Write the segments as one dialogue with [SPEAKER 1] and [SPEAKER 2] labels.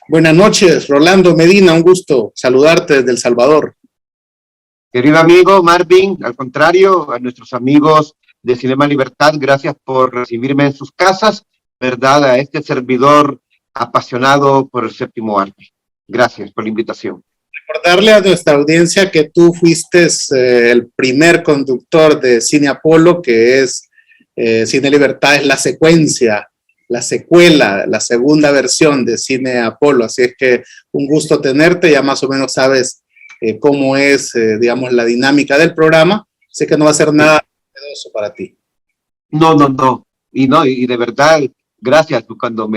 [SPEAKER 1] Buenas noches, Rolando Medina, un gusto saludarte desde El Salvador.
[SPEAKER 2] Querido amigo Marvin, al contrario, a nuestros amigos de Cinema Libertad, gracias por recibirme en sus casas, ¿verdad? A este servidor apasionado por el séptimo arte. Gracias por la invitación.
[SPEAKER 1] Recordarle a nuestra audiencia que tú fuiste el primer conductor de Cine Apolo, que es Cine Libertad, es la secuencia, la secuela, la segunda versión de Cine Apolo. Así es que un gusto tenerte, ya más o menos sabes cómo es, digamos, la dinámica del programa. Sé que no va a ser nada novedoso para ti.
[SPEAKER 2] No. Y de verdad, gracias. Cuando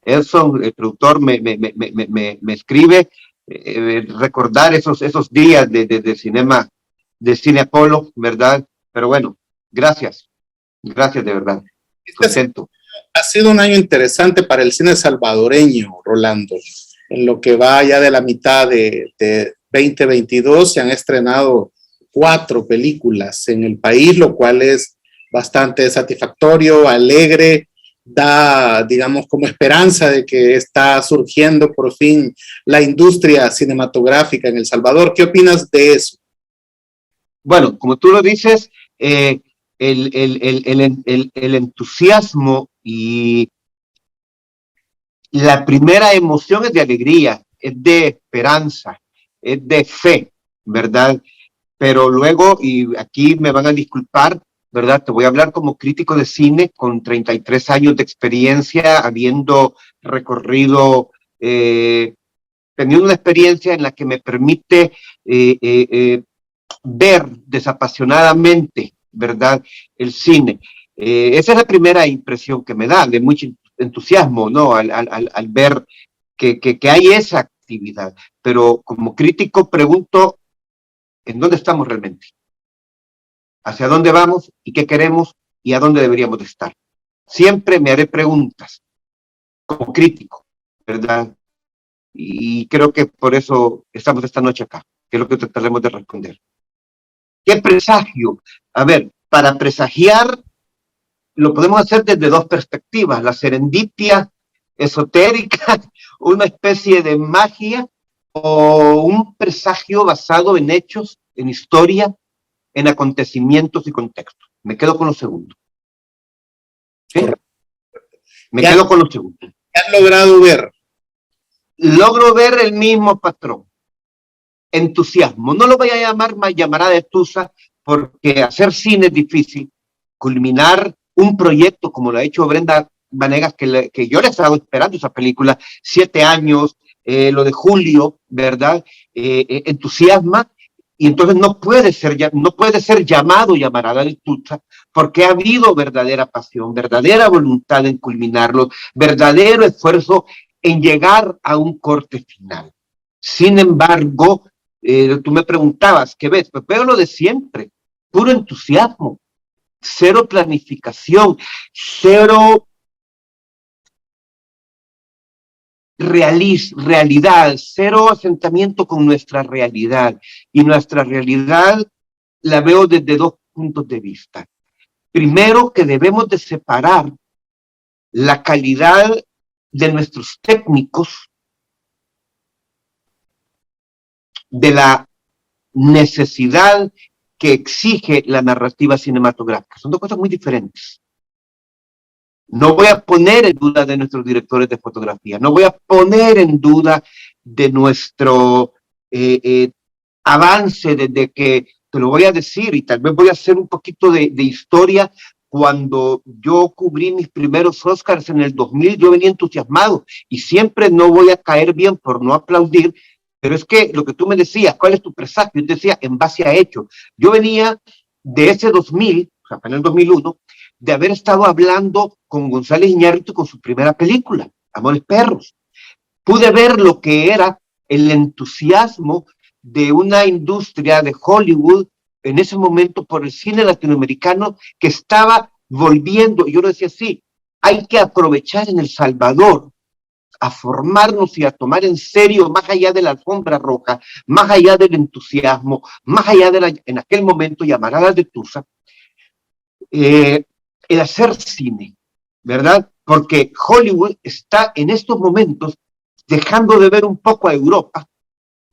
[SPEAKER 2] Elson, el productor, me escribe, recordar esos días de cinema, de Cine Apolo, ¿verdad? Pero bueno, gracias de verdad. Contento.
[SPEAKER 1] Ha sido un año interesante para el cine salvadoreño, Rolando. En lo que va ya de la mitad de 2022 se han estrenado 4 películas en el país, lo cual es bastante satisfactorio, alegre, da, digamos, como esperanza de que está surgiendo por fin la industria cinematográfica en El Salvador. ¿Qué opinas de eso?
[SPEAKER 2] Bueno, como tú lo dices, el entusiasmo y la primera emoción es de alegría, es de esperanza, es de fe, ¿verdad? Pero luego, y aquí me van a disculpar, ¿verdad? Te voy a hablar como crítico de cine con 33 años de experiencia, habiendo recorrido, teniendo una experiencia en la que me permite ver desapasionadamente, ¿verdad? El cine. Esa es la primera impresión que me da, de mucho entusiasmo, ¿no? Al ver que hay esa actividad. Pero como crítico pregunto, ¿en dónde estamos realmente? ¿Hacia dónde vamos y qué queremos y a dónde deberíamos de estar? Siempre me haré preguntas como crítico, ¿verdad? Y creo que por eso estamos esta noche acá, que es lo que trataremos de responder. ¿Qué presagio? A ver, para presagiar lo podemos hacer desde 2 perspectivas, la serendipia esotérica, una especie de magia o un presagio basado en hechos, en historia, en acontecimientos y contextos. Me quedo con lo segundo. ¿Sí? Me quedo con lo segundo.
[SPEAKER 1] ¿Qué has logrado ver?
[SPEAKER 2] Logro ver el mismo patrón. Entusiasmo. No lo voy a llamar llamará de tusa, porque hacer cine es difícil. Culminar un proyecto como lo ha hecho Brenda Vanegas, que yo le he estado esperando esa película 7 años, lo de Julio, ¿verdad? Entusiasma, y entonces no puede ser llamado llamarada de tusa, porque ha habido verdadera pasión, verdadera voluntad en culminarlo, verdadero esfuerzo en llegar a un corte final. Sin embargo, tú me preguntabas, ¿qué ves? Pues veo lo de siempre, puro entusiasmo, cero planificación, cero realidad, cero asentamiento con nuestra realidad. Y nuestra realidad la veo desde 2 puntos de vista. Primero, que debemos de separar la calidad de nuestros técnicos de la necesidad que exige la narrativa cinematográfica. Son 2 cosas muy diferentes. No voy a poner en duda de nuestros directores de fotografía, no voy a poner en duda de nuestro avance desde que, te lo voy a decir, y tal vez voy a hacer un poquito de historia. Cuando yo cubrí mis primeros Oscars en el 2000, yo venía entusiasmado, y siempre no voy a caer bien por no aplaudir, pero es que lo que tú me decías, ¿cuál es tu presagio? Yo te decía, en base a hechos. Yo venía de ese 2000, o sea, en el 2001, de haber estado hablando con González Iñárritu con su primera película, Amores Perros. Pude ver lo que era el entusiasmo de una industria de Hollywood en ese momento por el cine latinoamericano que estaba volviendo. Yo lo decía así, hay que aprovechar en El Salvador a formarnos y a tomar en serio, más allá de la alfombra roja, más allá del entusiasmo, más allá de la, en aquel momento, llamaradas de tusa, el hacer cine, ¿verdad? Porque Hollywood está en estos momentos dejando de ver un poco a Europa,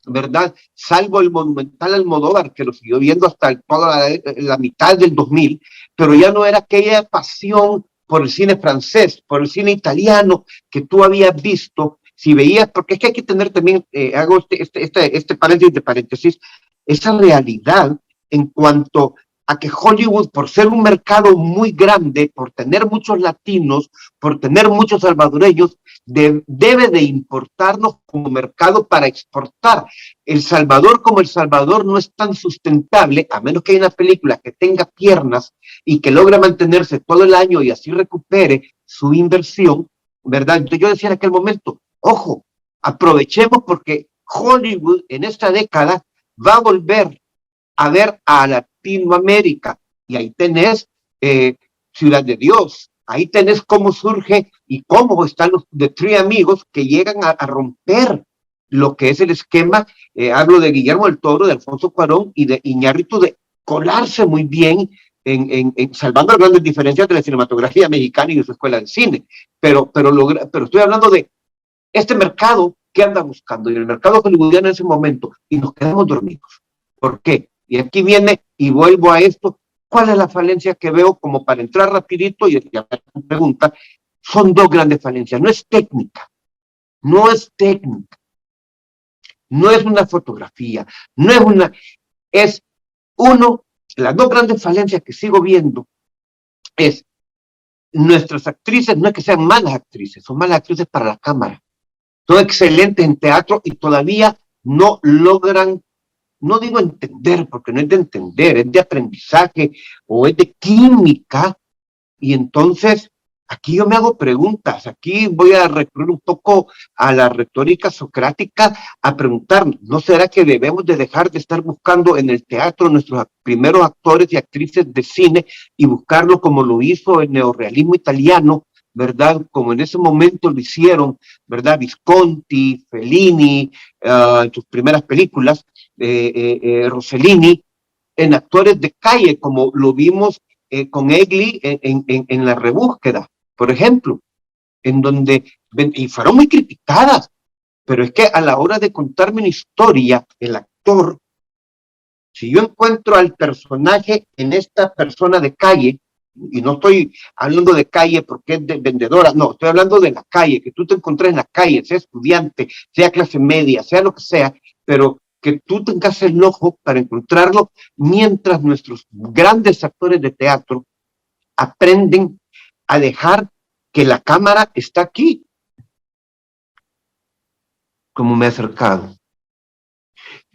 [SPEAKER 2] ¿verdad? Salvo el monumental Almodóvar, que lo siguió viendo hasta toda la mitad del 2000, pero ya no era aquella pasión por el cine francés, por el cine italiano que tú habías visto, si veías, porque es que hay que tener también, hago este paréntesis de paréntesis, esa realidad en cuanto a que Hollywood, por ser un mercado muy grande, por tener muchos latinos, por tener muchos salvadoreños, debe de importarnos como mercado para exportar. El Salvador como El Salvador no es tan sustentable, a menos que haya una película que tenga piernas y que logre mantenerse todo el año y así recupere su inversión, ¿verdad? Entonces yo decía en aquel momento, ojo, aprovechemos porque Hollywood en esta década va a volver a ver a Latinoamérica y ahí tenés Ciudad de Dios, ahí tenés cómo surge y cómo están los de Tres Amigos que llegan a romper lo que es el esquema, hablo de Guillermo del Toro, de Alfonso Cuarón y de Iñárritu, de colarse muy bien salvando las grandes diferencias de la cinematografía mexicana y de su escuela de cine, pero estoy hablando de este mercado que anda buscando, y el mercado hollywoodiano en ese momento, y nos quedamos dormidos. ¿Por qué? Y aquí viene, y vuelvo a esto, ¿cuál es la falencia que veo? Como para entrar rapidito, y ya me pregunta, son dos grandes falencias, no es técnica, no es técnica, no es una fotografía, no es una, es uno, las dos grandes falencias que sigo viendo es nuestras actrices, no es que sean malas actrices, son malas actrices para la cámara, son excelentes en teatro y todavía no logran, no digo entender, porque no es de entender, es de aprendizaje o es de química, y entonces aquí yo me hago preguntas, aquí voy a recurrir un poco a la retórica socrática, a preguntarnos, ¿no será que debemos de dejar de estar buscando en el teatro nuestros primeros actores y actrices de cine y buscarlo como lo hizo el neorrealismo italiano, ¿verdad? Como en ese momento lo hicieron, ¿verdad? Visconti, Fellini, en sus primeras películas, Rossellini, en actores de calle, como lo vimos con Egli en La Rebúsqueda, por ejemplo, en donde, y fueron muy criticadas, pero es que a la hora de contarme una historia, el actor, si yo encuentro al personaje en esta persona de calle, y no estoy hablando de calle porque es de vendedora, no, estoy hablando de la calle, que tú te encontrás en la calle, sea estudiante, sea clase media, sea lo que sea, pero que tú tengas el ojo para encontrarlo, mientras nuestros grandes actores de teatro aprenden a dejar que la cámara está aquí, como me he acercado,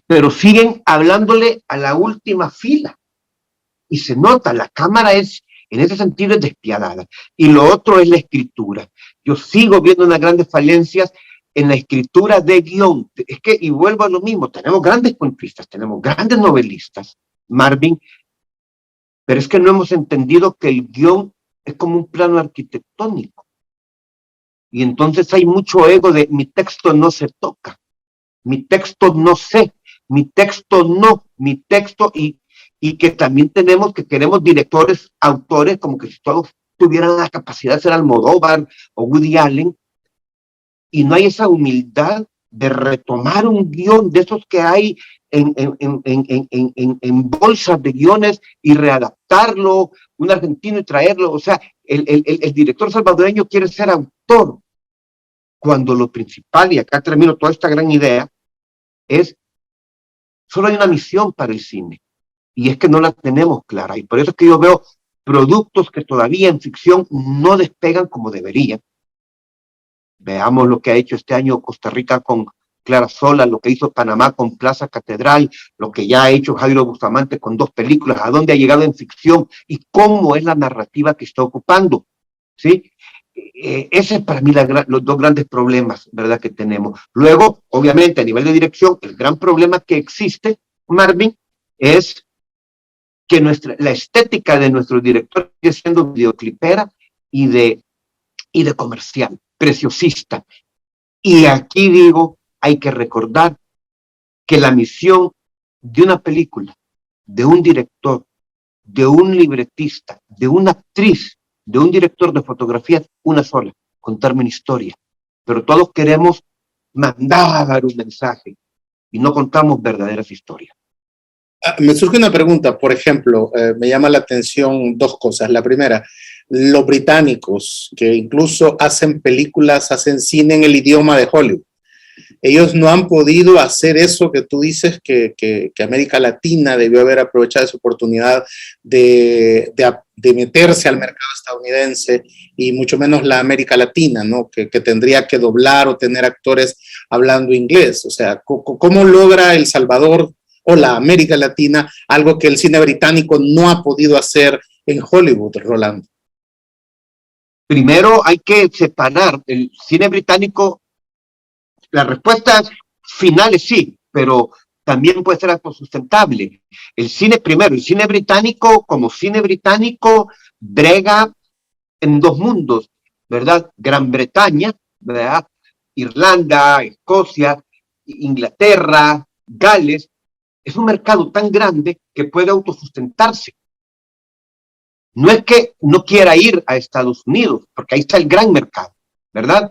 [SPEAKER 2] pero siguen hablándole a la última fila, y se nota, la cámara es, en ese sentido es despiadada, y lo otro es la escritura. Yo sigo viendo unas grandes falencias en la escritura de guión, es que, y vuelvo a lo mismo, tenemos grandes cuentistas, tenemos grandes novelistas, Marvin, pero es que no hemos entendido que el guión es como un plano arquitectónico, y entonces hay mucho ego de mi texto no se toca, mi texto no sé, mi texto no, mi texto, y que también tenemos que queremos directores, autores, como que si todos tuvieran la capacidad de ser Almodóvar o Woody Allen, y no hay esa humildad de retomar un guión de esos que hay en bolsas de guiones y readaptarlo, un argentino y traerlo, o sea, el director salvadoreño quiere ser autor, cuando lo principal, y acá termino toda esta gran idea, es, solo hay una misión para el cine, y es que no la tenemos clara, y por eso es que yo veo productos que todavía en ficción no despegan como deberían. Veamos lo que ha hecho este año Costa Rica con Clara Sola, lo que hizo Panamá con Plaza Catedral, lo que ya ha hecho Jairo Bustamante con 2 películas, a dónde ha llegado en ficción y cómo es la narrativa que está ocupando, ¿sí? Ese es para mí los dos grandes problemas, ¿verdad?, que tenemos. Luego, obviamente, a nivel de dirección, el gran problema que existe, Marvin, es que la estética de nuestro director sigue siendo videoclipera y de comercial, preciosista. Y aquí digo, hay que recordar que la misión de una película, de un director, de un libretista, de una actriz, de un director de fotografía, una sola, contarme una historia. Pero todos queremos mandar un mensaje y no contamos verdaderas historias.
[SPEAKER 1] Me surge una pregunta, por ejemplo, me llama la atención dos cosas. La primera, los británicos, que incluso hacen películas, hacen cine en el idioma de Hollywood. Ellos no han podido hacer eso que tú dices que América Latina debió haber aprovechado esa oportunidad de meterse al mercado estadounidense y mucho menos la América Latina, ¿no? Que tendría que doblar o tener actores hablando inglés. O sea, ¿cómo logra El Salvador o la América Latina algo que el cine británico no ha podido hacer en Hollywood, Rolando?
[SPEAKER 2] Primero hay que separar el cine británico. La respuesta final es sí, pero también puede ser autosustentable. El cine, primero, el cine británico, como cine británico, brega en dos mundos, ¿verdad? Gran Bretaña, ¿verdad? Irlanda, Escocia, Inglaterra, Gales. Es un mercado tan grande que puede autosustentarse. No es que no quiera ir a Estados Unidos, porque ahí está el gran mercado, ¿verdad?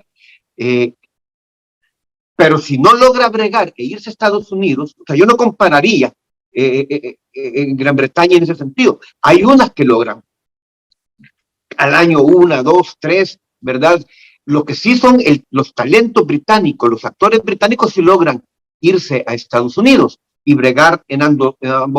[SPEAKER 2] Pero si no logra bregar e irse a Estados Unidos, o sea, yo no compararía en Gran Bretaña en ese sentido. Hay unas que logran al año una, dos, tres, ¿verdad? Lo que sí son los talentos británicos, los actores británicos sí logran irse a Estados Unidos y bregar en ambos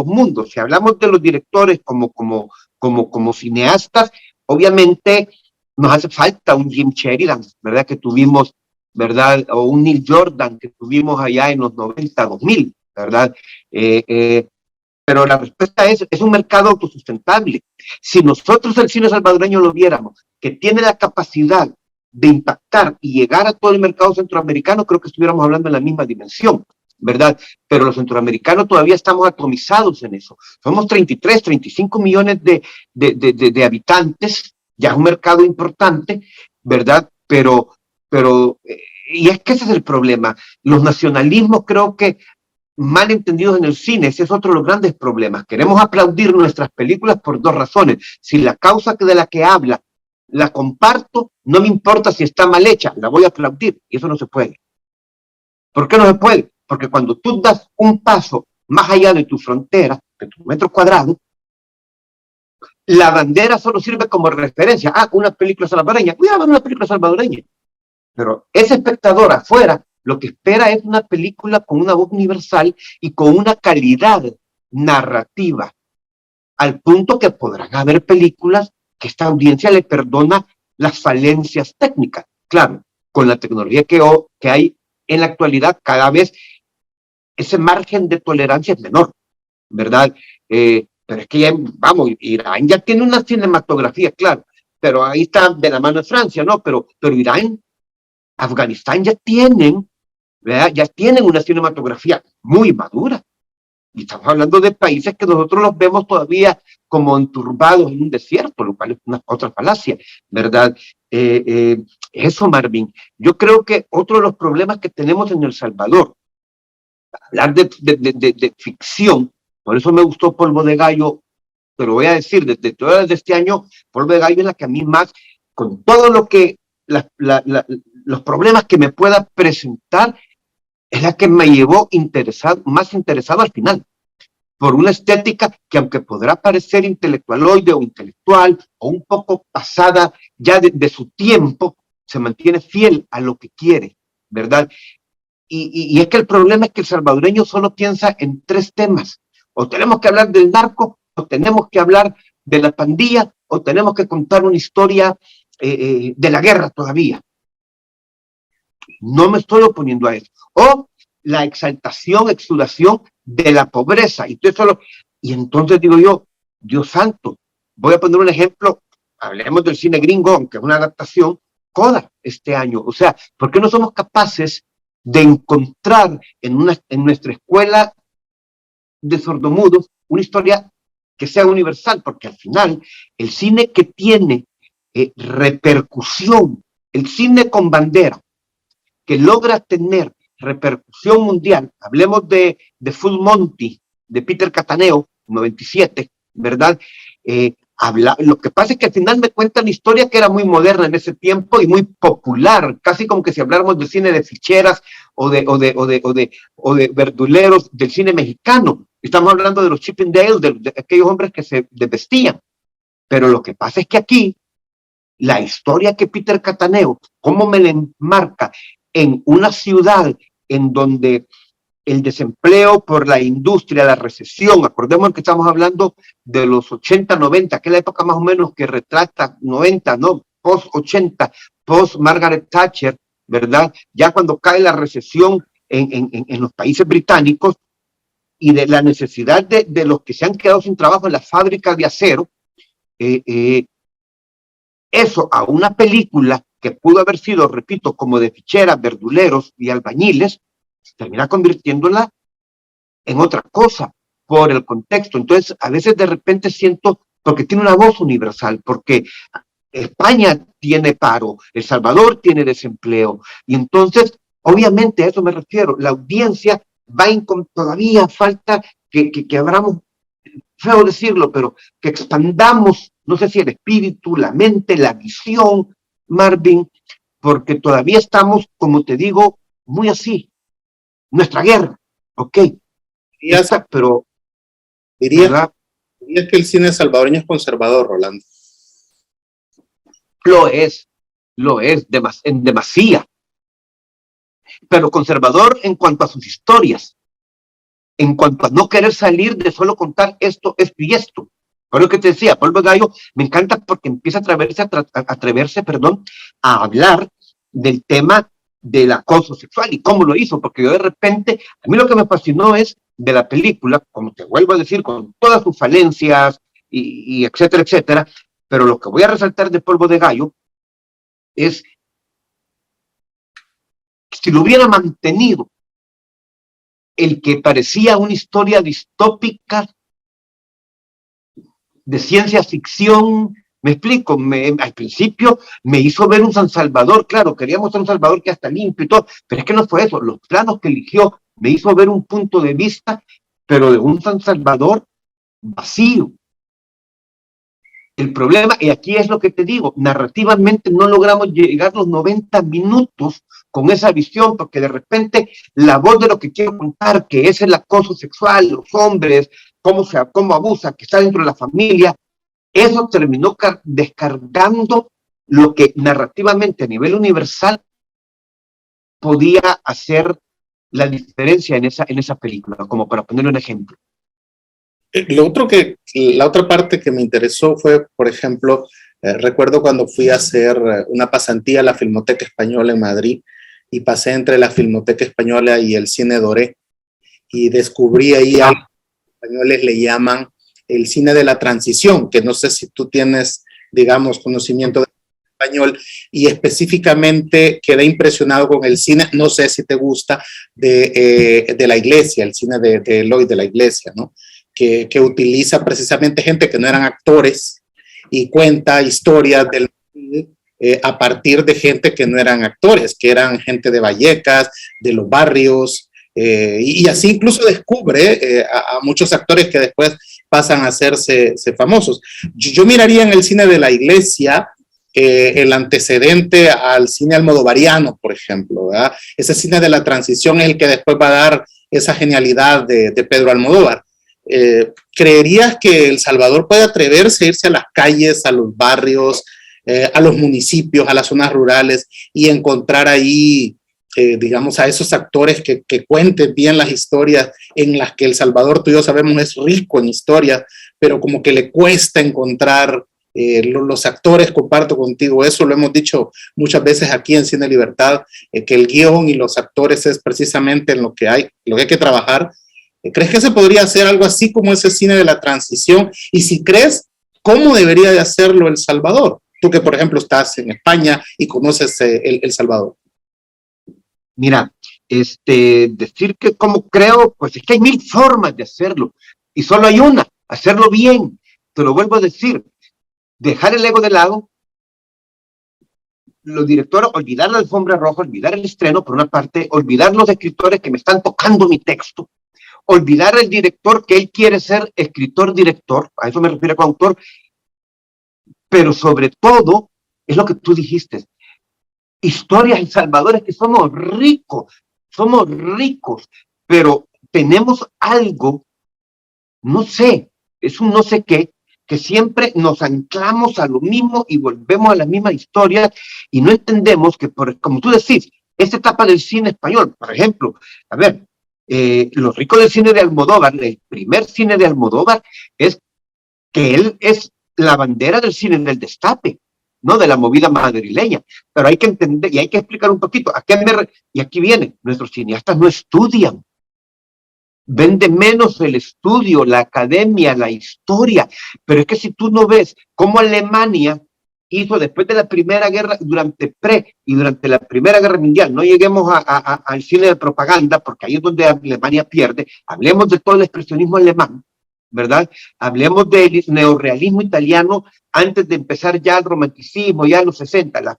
[SPEAKER 2] mundos. Si hablamos de los directores como cineastas, obviamente nos hace falta un Jim Sheridan, ¿verdad? Que tuvimos, ¿verdad? O un Neil Jordan que tuvimos allá en los 90, 2000, ¿verdad? Pero la respuesta es un mercado autosustentable. Si nosotros el cine salvadoreño lo viéramos, que tiene la capacidad de impactar y llegar a todo el mercado centroamericano, creo que estuviéramos hablando en la misma dimensión, ¿verdad? Pero los centroamericanos todavía estamos atomizados en eso. Somos 33, 35 millones de habitantes, ya es un mercado importante, ¿verdad? Pero y es que ese es el problema. Los nacionalismos creo que mal entendidos en el cine, ese es otro de los grandes problemas. Queremos aplaudir nuestras películas por dos razones. Si la causa de la que habla la comparto, no me importa si está mal hecha, la voy a aplaudir. Y eso no se puede. ¿Por qué no se puede? Porque cuando tú das un paso más allá de tu frontera, de tu metro cuadrado, la bandera solo sirve como referencia. Ah, una película salvadoreña. Voy a ver una película salvadoreña. Pero ese espectador afuera lo que espera es una película con una voz universal y con una calidad narrativa, al punto que podrán haber películas que esta audiencia le perdona las falencias técnicas. Claro, con la tecnología que hay en la actualidad, cada vez ese margen de tolerancia es menor, ¿verdad? Pero es que ya, vamos, Irán ya tiene una cinematografía, claro, pero ahí está de la mano de Francia, ¿no? Pero Irán, Afganistán ya tienen, ¿verdad? Ya tienen una cinematografía muy madura. Y estamos hablando de países que nosotros los vemos todavía como enturbados en un desierto, lo cual es una otra falacia, ¿verdad? Eso, Marvin. Yo creo que otro de los problemas que tenemos en El Salvador, hablar de ficción, por eso me gustó Polvo de Gallo, pero voy a decir, desde este año, Polvo de Gallo es la que a mí más, con todo lo que, los problemas que me pueda presentar, es la que me llevó más interesado al final, por una estética que aunque podrá parecer intelectualoide o intelectual, o un poco pasada ya de su tiempo, se mantiene fiel a lo que quiere, ¿verdad? Y es que el problema es que el salvadoreño solo piensa en tres temas. O tenemos que hablar del narco, o tenemos que hablar de la pandilla, o tenemos que contar una historia de la guerra todavía. No me estoy oponiendo a eso. O la exaltación, exudación de la pobreza. Y entonces digo yo, Dios santo, voy a poner un ejemplo, hablemos del cine gringo, que es una adaptación, Coda este año. O sea, ¿por qué no somos capaces de encontrar en nuestra escuela de sordomudos una historia que sea universal? Porque al final el cine que tiene repercusión, el cine con bandera, que logra tener repercusión mundial, hablemos de Full Monty, de Peter Cataneo, 97, ¿verdad? Lo que pasa es que al final me cuentan una historia que era muy moderna en ese tiempo y muy popular, casi como que si habláramos del cine de ficheras o de verduleros del cine mexicano. Estamos hablando de los Chippendales, de aquellos hombres que se desvestían. Pero lo que pasa es que aquí, la historia que Peter Cataneo, cómo me la enmarca en una ciudad en donde el desempleo por la industria, la recesión, acordemos que estamos hablando de los 80, 90, aquella época más o menos que retrata 90, ¿no? Post 80, post Margaret Thatcher, ¿verdad? Ya cuando cae la recesión en los países británicos y de la necesidad de los que se han quedado sin trabajo en las fábricas de acero, eso a una película que pudo haber sido, repito, como de ficheras, verduleros y albañiles, termina convirtiéndola en otra cosa por el contexto. Entonces, a veces de repente siento, porque tiene una voz universal, porque España tiene paro, El Salvador tiene desempleo, y entonces, obviamente a eso me refiero, la audiencia va todavía falta que abramos, feo decirlo, pero que expandamos, no sé si el espíritu, la mente, la visión, Marvin, porque todavía estamos, como te digo, muy así, nuestra guerra, ok, pero
[SPEAKER 1] dirías que el cine salvadoreño es conservador, Rolando.
[SPEAKER 2] Lo es en demasía, pero conservador en cuanto a sus historias, en cuanto a no querer salir de solo contar esto y esto. Por lo que te decía, Polvo de Gallo me encanta porque empieza a atreverse, a hablar del tema del acoso sexual y cómo lo hizo, porque yo de repente, a mí lo que me fascinó es de la película, como te vuelvo a decir, con todas sus falencias y etcétera, etcétera, pero lo que voy a resaltar de Polvo de Gallo es si lo hubiera mantenido el que parecía una historia distópica de ciencia ficción, me explico, al principio me hizo ver un San Salvador, claro, quería mostrar un Salvador que hasta limpio y todo, pero es que no fue eso, los planos que eligió me hizo ver un punto de vista, pero de un San Salvador vacío. El problema, y aquí es lo que te digo, narrativamente no logramos llegar los 90 minutos con esa visión, porque de repente la voz de lo que quiero contar, que es el acoso sexual, los hombres, cómo abusa, que está dentro de la familia, eso terminó descargando lo que narrativamente a nivel universal podía hacer la diferencia en esa película, como para poner un ejemplo.
[SPEAKER 1] La otra parte que me interesó fue, por ejemplo, recuerdo cuando fui a hacer una pasantía a la Filmoteca Española en Madrid y pasé entre la Filmoteca Española y el Cine Doré y descubrí ahí algo que los españoles le llaman el cine de la transición, que no sé si tú tienes, digamos, conocimiento de español, y específicamente quedé impresionado con el cine, no sé si te gusta, de la iglesia, el cine de Eloy de la iglesia, ¿no? Que utiliza precisamente gente que no eran actores y cuenta historias a partir de gente que no eran actores, que eran gente de Vallecas, de los barrios, y así incluso descubre a muchos actores que después pasan a hacerse famosos. Yo miraría en el cine de la iglesia el antecedente al cine almodovariano, por ejemplo, ¿verdad? Ese cine de la transición es el que después va a dar esa genialidad de Pedro Almodóvar. ¿Creerías que El Salvador puede atreverse a irse a las calles, a los barrios, a los municipios, a las zonas rurales y encontrar ahí, digamos, a esos actores que cuenten bien las historias en las que El Salvador, tú y yo sabemos, es rico en historias, pero como que le cuesta encontrar los actores? Comparto contigo eso, lo hemos dicho muchas veces aquí en Cine Libertad, que el guión y los actores es precisamente en lo que hay que trabajar. ¿Crees que se podría hacer algo así como ese cine de la transición? Y si crees, ¿cómo debería de hacerlo El Salvador? Tú que, por ejemplo, estás en España y conoces El Salvador.
[SPEAKER 2] Mira, decir que como creo, pues es que hay mil formas de hacerlo. Y solo hay una, hacerlo bien. Te lo vuelvo a decir, dejar el ego de lado, los directores, olvidar la alfombra roja, olvidar el estreno, por una parte, olvidar los escritores que me están tocando mi texto, olvidar el director que él quiere ser escritor-director, a eso me refiero con autor, pero sobre todo, es lo que tú dijiste, historias en Salvador, es que somos ricos, pero tenemos algo, no sé, es un no sé qué, que siempre nos anclamos a lo mismo y volvemos a la misma historia y no entendemos que, como tú decís, esta etapa del cine español, por ejemplo, a ver, lo rico del cine de Almodóvar, el primer cine de Almodóvar, es que él es la bandera del cine del destape, ¿no? De la movida madrileña. Pero hay que entender y hay que explicar un poquito y aquí viene, nuestros cineastas no estudian, vende menos el estudio, la academia, la historia, pero es que si tú no ves cómo Alemania hizo después de la Primera Guerra, durante la Primera Guerra Mundial, no lleguemos al cine de propaganda, porque ahí es donde Alemania pierde, hablemos de todo el expresionismo alemán, ¿verdad? Hablemos del neorrealismo italiano antes de empezar ya el romanticismo, ya en los 60, los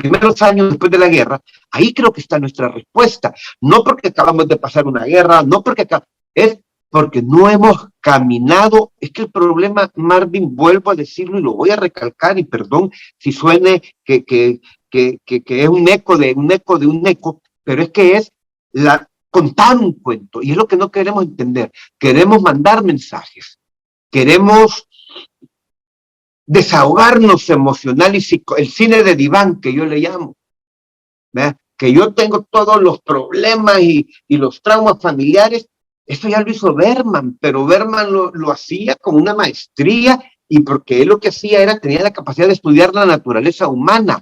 [SPEAKER 2] primeros años después de la guerra. Ahí creo que está nuestra respuesta. No porque acabamos de pasar una guerra, no porque es porque no hemos caminado. Es que el problema, Marvin, vuelvo a decirlo y lo voy a recalcar, y perdón si suene que es un eco de un eco, pero es que es contar un cuento, y es lo que no queremos entender. Queremos mandar mensajes, queremos desahogarnos emocional y el cine de diván, que yo le llamo, ¿verdad? Que yo tengo todos los problemas y los traumas familiares. Eso ya lo hizo Bergman, pero Bergman lo hacía con una maestría, y porque él lo que hacía era, tenía la capacidad de estudiar la naturaleza humana,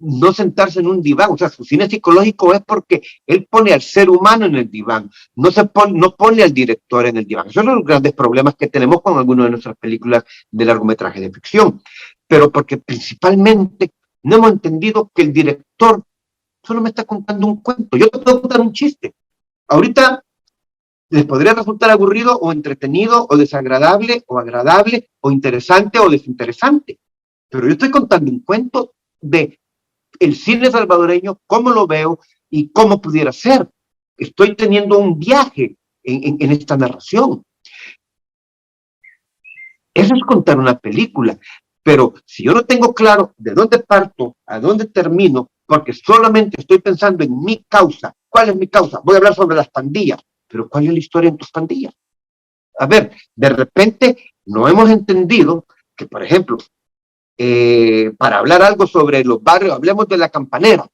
[SPEAKER 2] no sentarse en un diván. O sea, su cine psicológico es porque él pone al ser humano en el diván, no pone al director en el diván. Esos son los grandes problemas que tenemos con algunas de nuestras películas de largometraje de ficción, pero porque principalmente no hemos entendido que el director solo me está contando un cuento. Yo te puedo contar un chiste. Ahorita les podría resultar aburrido o entretenido o desagradable o agradable o interesante o desinteresante, pero yo estoy contando un cuento de el cine salvadoreño, cómo lo veo y cómo pudiera ser. Estoy teniendo un viaje en esta narración. Eso es contar una película, pero si yo no tengo claro de dónde parto, a dónde termino, porque solamente estoy pensando en mi causa. ¿Cuál es mi causa? Voy a hablar sobre las pandillas, pero ¿cuál es la historia en tus pandillas? A ver, de repente no hemos entendido que, por ejemplo, para hablar algo sobre los barrios, hablemos de La Campanera.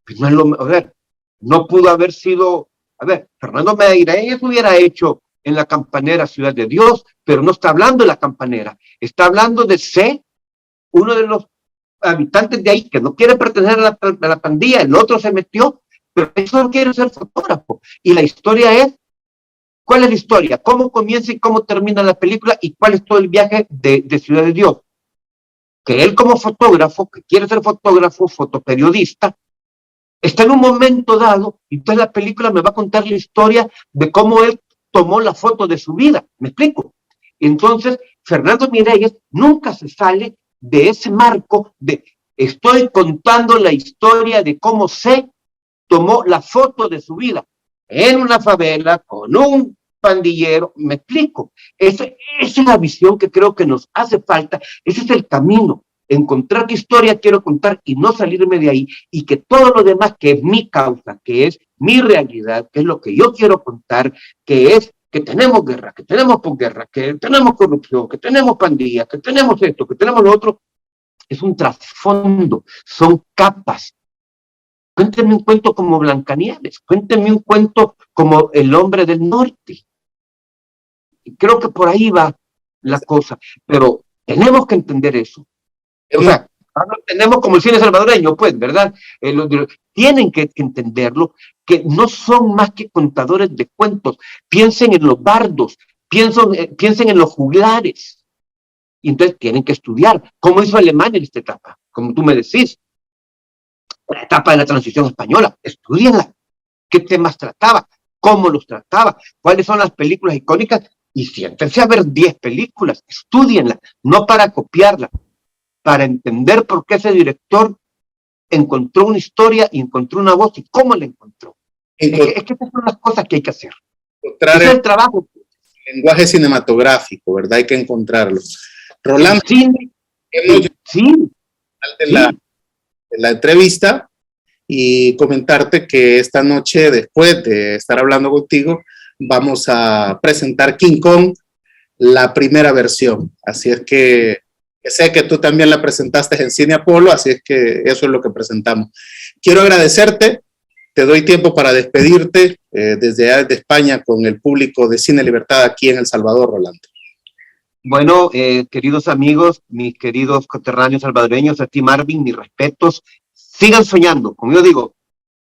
[SPEAKER 2] Pues no es a ver, no pudo haber sido, a ver, Fernando Meirelles hubiera hecho en La Campanera Ciudad de Dios, pero no está hablando de La Campanera, está hablando de C, uno de los habitantes de ahí que no quiere pertenecer a la pandilla, el otro se metió, pero eso no quiere ser fotógrafo. Y la historia es, ¿cuál es la historia? ¿Cómo comienza y cómo termina la película? ¿Y cuál es todo el viaje de Ciudad de Dios? Que él como fotógrafo, que quiere ser fotógrafo, fotoperiodista, está en un momento dado, y entonces la película me va a contar la historia de cómo él tomó la foto de su vida. ¿Me explico? Entonces, Fernando Meirelles nunca se sale de ese marco de estoy contando la historia de cómo se tomó la foto de su vida en una favela con un pandillero. Me explico. Esa es la visión que creo que nos hace falta. Ese es el camino. Encontrar qué historia quiero contar y no salirme de ahí, y que todo lo demás, que es mi causa, que es mi realidad, que es lo que yo quiero contar, que es que tenemos guerra, que tenemos posguerra, que tenemos corrupción, que tenemos pandillas, que tenemos esto, que tenemos lo otro, es un trasfondo, son capas. Cuéntenme un cuento como Blancanieves, cuéntenme un cuento como El Hombre del Norte. Y creo que por ahí va la cosa, pero tenemos que entender eso. O sea, no tenemos como el cine salvadoreño, pues, ¿verdad? Tienen que entenderlo, que no son más que contadores de cuentos. Piensen en los bardos, piensen en los juglares. Y entonces tienen que estudiar cómo hizo Alemania en esta etapa, como tú me decís. La etapa de la transición española, estudienla. ¿Qué temas trataba? ¿Cómo los trataba? ¿Cuáles son las películas icónicas? Y siéntense a ver 10 películas, estudienla, no para copiarla, para entender por qué ese director encontró una historia y encontró una voz y cómo la encontró. Es que esas son las cosas que hay que hacer. Ese es el trabajo.
[SPEAKER 1] Lenguaje cinematográfico, ¿verdad? Hay que encontrarlo. Rolando,
[SPEAKER 2] el cine, sí,
[SPEAKER 1] de la entrevista y comentarte que esta noche, después de estar hablando contigo, vamos a presentar King Kong, la primera versión. Así es que sé que tú también la presentaste en Cine Apolo, así es que eso es lo que presentamos. Quiero agradecerte, te doy tiempo para despedirte desde España con el público de Cine Libertad aquí en El Salvador, Rolando.
[SPEAKER 2] Bueno, queridos amigos, mis queridos coterráneos salvadoreños, a ti Marvin, mis respetos. Sigan soñando, como yo digo,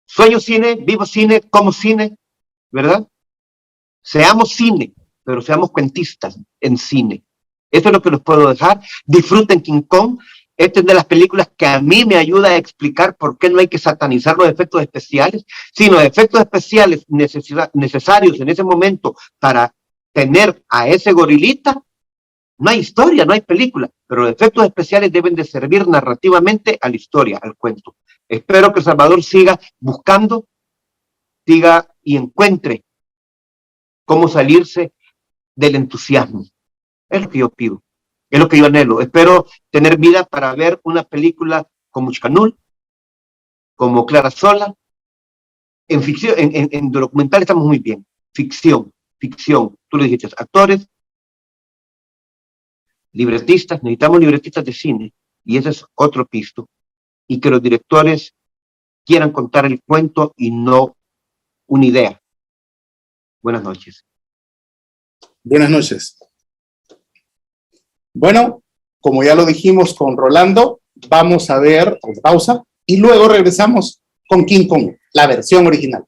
[SPEAKER 2] sueño cine, vivo cine, como cine, ¿verdad? Seamos cine, pero seamos cuentistas en cine. Eso es lo que los puedo dejar. Disfruten King Kong. Esta es de las películas que a mí me ayuda a explicar por qué no hay que satanizar los efectos especiales, sino los efectos especiales necesarios en ese momento para tener a ese gorilita. No hay historia, no hay película, pero los efectos especiales deben de servir narrativamente a la historia, al cuento. Espero que El Salvador siga buscando, siga y encuentre cómo salirse del entusiasmo. Es lo que yo pido, es lo que yo anhelo. Espero tener vida para ver una película como Chcanul, como Clara Sola. En ficción, en documental estamos muy bien. Ficción. Tú lo dijiste, actores, libretistas, necesitamos libretistas de cine, y ese es otro pisto, y que los directores quieran contar el cuento y no una idea. Buenas noches.
[SPEAKER 1] Buenas noches. Bueno, como ya lo dijimos con Rolando, vamos a ver pausa y luego regresamos con King Kong, la versión original.